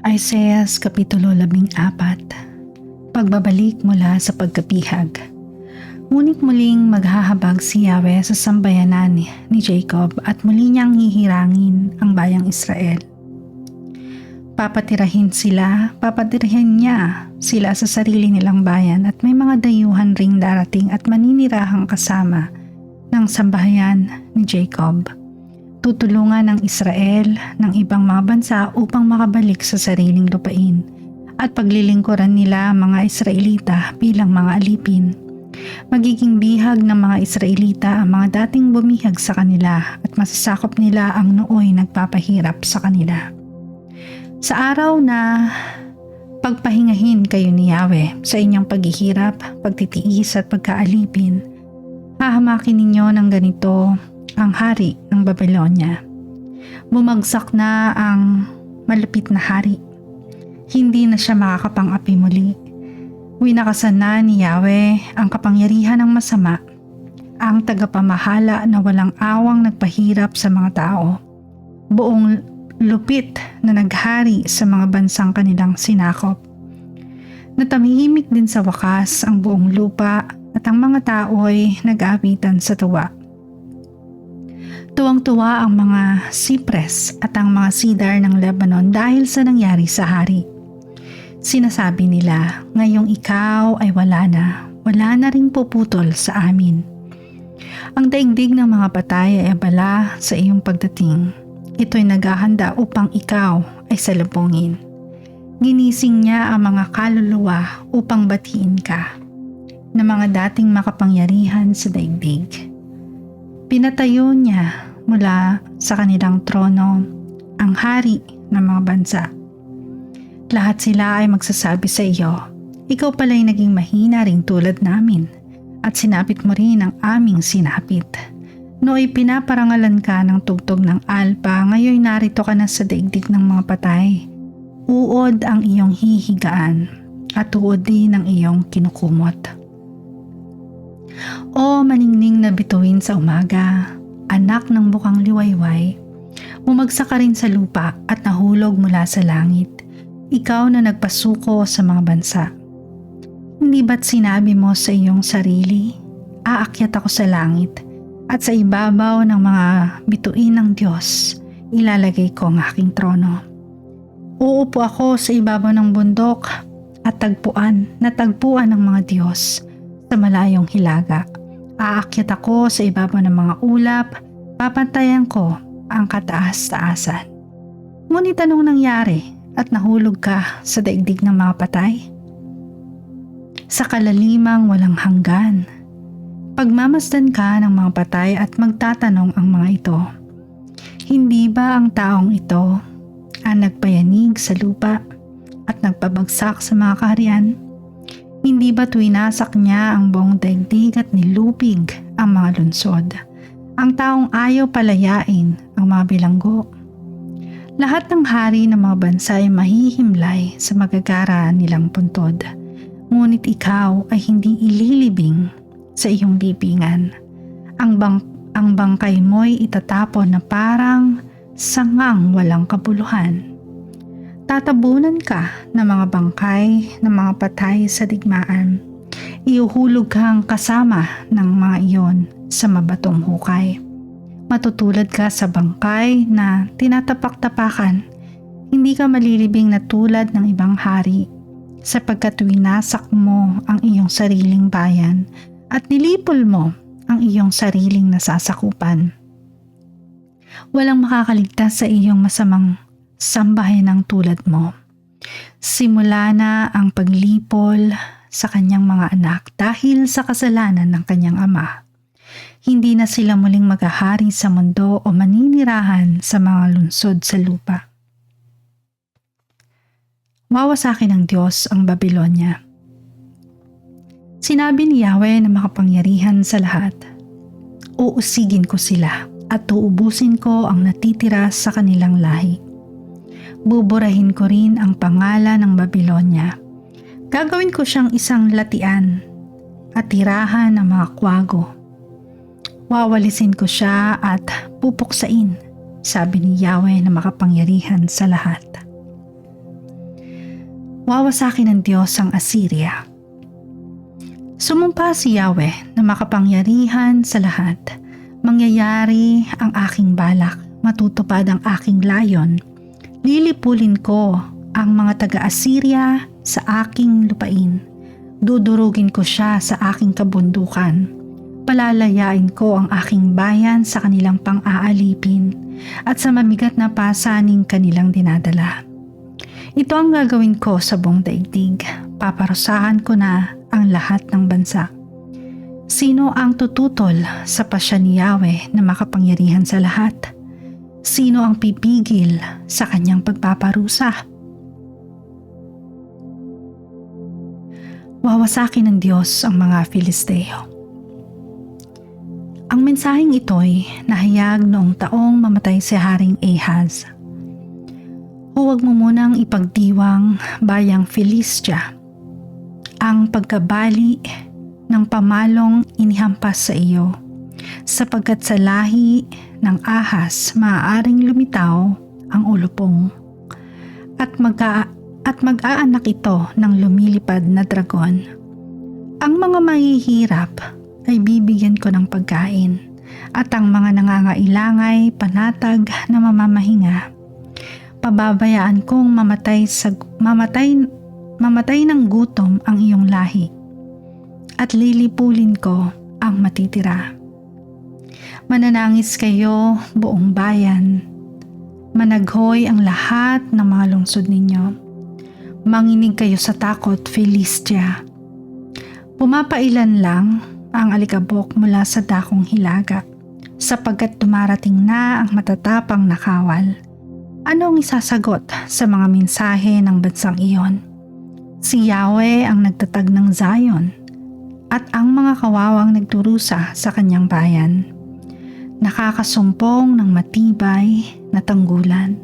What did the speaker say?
Isaias Kapitulo 14. Pagbabalik mula sa pagkapihag. Ngunit muling maghahabag si Yahweh sa sambayanan ni Jacob at muli niyang hihirangin ang bayang Israel. Papatirahin niya sila sa sarili nilang bayan at may mga dayuhan ring darating at maninirahang kasama ng sambahayan ni Jacob. Tutulungan ng Israel ng ibang mga bansa upang makabalik sa sariling lupain at paglilingkuran nila ang mga Israelita bilang mga alipin. Magiging bihag ng mga Israelita ang mga dating bumihag sa kanila at masasakop nila ang nooy nagpapahirap sa kanila. Sa araw na pagpahingahin kayo ni Yahweh sa inyong paghihirap, pagtitiis at pagkaalipin, hahamakin ninyo ng ganito ang hari ng Babylonia. Bumagsak na ang malupit na hari. Hindi na siya makakapang-api muli. Winakasan na ni Yahweh ang kapangyarihan ng masama, ang tagapamahala na walang awang nagpahirap sa mga tao. Buong lupit na naghari sa mga bansang kanilang sinakop. Natamihimik din sa wakas ang buong lupa at ang mga tao ay nag-aawitan sa tuwa. Tuwang-tuwa ang mga sipres at ang mga cedar ng Lebanon dahil sa nangyari sa hari. Sinasabi nila, ngayong ikaw ay wala na ring puputol sa amin. Ang daigdig ng mga patay ay abala sa iyong pagdating. Ito'y naghahanda upang ikaw ay salubungin. Ginising niya ang mga kaluluwa upang batiin ka, na mga dating makapangyarihan sa daigdig. Pinatayo niya mula sa kanilang trono ang hari ng mga bansa. Lahat sila ay magsasabi sa iyo, ikaw pala'y naging mahina ring tulad namin at sinapit mo rin ang aming sinapit. Nooy pinaparangalan ka ng tugtog ng alpa, ngayon narito ka na sa daigdig ng mga patay. Uod ang iyong hihigaan at uod din ang iyong kinukumot. O maningning na bituin sa umaga, anak ng bukang liwayway, bumagsak ka rin sa lupa at nahulog mula sa langit, ikaw na nagpasuko sa mga bansa. Hindi ba't sinabi mo sa iyong sarili, aakyat ako sa langit at sa ibabaw ng mga bituin ng Diyos, ilalagay ko ang aking trono. Uupo ako sa ibabaw ng bundok at tagpuan ng mga Diyos sa malayong hilaga. Aakyat ako sa ibabaw ng mga ulap, papantayan ko ang kataas-taasan. Ngunit anong nangyari at nahulog ka sa daigdig ng mga patay? Sa kalalimang walang hanggan, pagmamasdan ka ng mga patay at magtatanong ang mga ito, hindi ba ang taong ito ang nagpayanig sa lupa at nagpabagsak sa mga kaharian? Hindi ba't winasak niya ang buong daigdig at nilupig ang mga lunsod? Ang taong ayaw palayain ang mga bilanggo. Lahat ng hari ng mga bansa ay mahihimlay sa magagara nilang puntod. Ngunit ikaw ay hindi ililibing sa iyong libingan. Ang bangkay mo'y itatapon na parang sangang walang kabuluhan. Tatabunan ka ng mga bangkay ng mga patay sa digmaan. Iuhulog kang kasama ng mga iyon sa mabatong hukay. Matutulad ka sa bangkay na tinatapak-tapakan. Hindi ka malilibing na tulad ng ibang hari, sapagkat winasak mo ang iyong sariling bayan at nilipol mo ang iyong sariling nasasakupan. Walang makakaligtas sa iyong masamang sambahayan ng tulad mo. Simula na ang paglipol sa kanyang mga anak dahil sa kasalanan ng kanyang ama. Hindi na sila muling maghahari sa mundo o maninirahan sa mga lungsod sa lupa. Wawasakin ng Diyos ang Babylonia. Sinabi ni Yahweh na makapangyarihan sa lahat, uusigin ko sila at uubusin ko ang natitira sa kanilang lahi. Buburahin ko rin ang pangalan ng Babylonia. Gagawin ko siyang isang latian at tirahan ng mga kwago. Wawalisin ko siya at pupuksain, sabi ni Yahweh na makapangyarihan sa lahat. Wawasakin ng Diyos ang Assyria. Sumumpa si Yahweh na makapangyarihan sa lahat. Mangyayari ang aking balak, matutupad ang aking layon. Lilipulin ko ang mga taga-Assyria sa aking lupain. Dudurugin ko siya sa aking kabundukan. Palalayain ko ang aking bayan sa kanilang pang-aalipin at sa mamigat na pasaning kanilang dinadala. Ito ang gagawin ko sa buong daigdig. Paparusahan ko na ang lahat ng bansa. Sino ang tututol sa pasya ni Yahweh na makapangyarihan sa lahat? Sino ang pipigil sa kanyang pagpaparusa? Wawasakin ng Diyos ang mga Filisteo. Ang mensaheng ito'y nahayag noong taong mamatay si Haring Ahaz. Huwag mo munang ipagdiwang bayang Filistia ang pagkabali ng pamalong inihampas sa iyo, sapagkat sa lahi ng Ahaz maaaring lumitaw ang ulupong at mag-aanak ito ng lumilipad na dragon. Ang mga mahihirap ay bibigyan ko ng pagkain at ang mga nangangailangan panatag na mamamahinga. Pababayaan kong mamatay ng gutom ang iyong lahi at lilipulin ko ang matitira. Mananangis kayo buong bayan. Managhoy ang lahat ng mga lungsod ninyo. Manginig kayo sa takot, Filistia. Pumapailan lang ang alikabok mula sa dakong hilaga, sapagkat dumarating na ang matatapang na kawal. Ano ang isasagot sa mga mensahe ng bansang iyon? Si Yahweh ang nagtatag ng Zion at ang mga kawawang nagturusa sa kanyang bayan. Nakakasumpong ng matibay na tanggulan.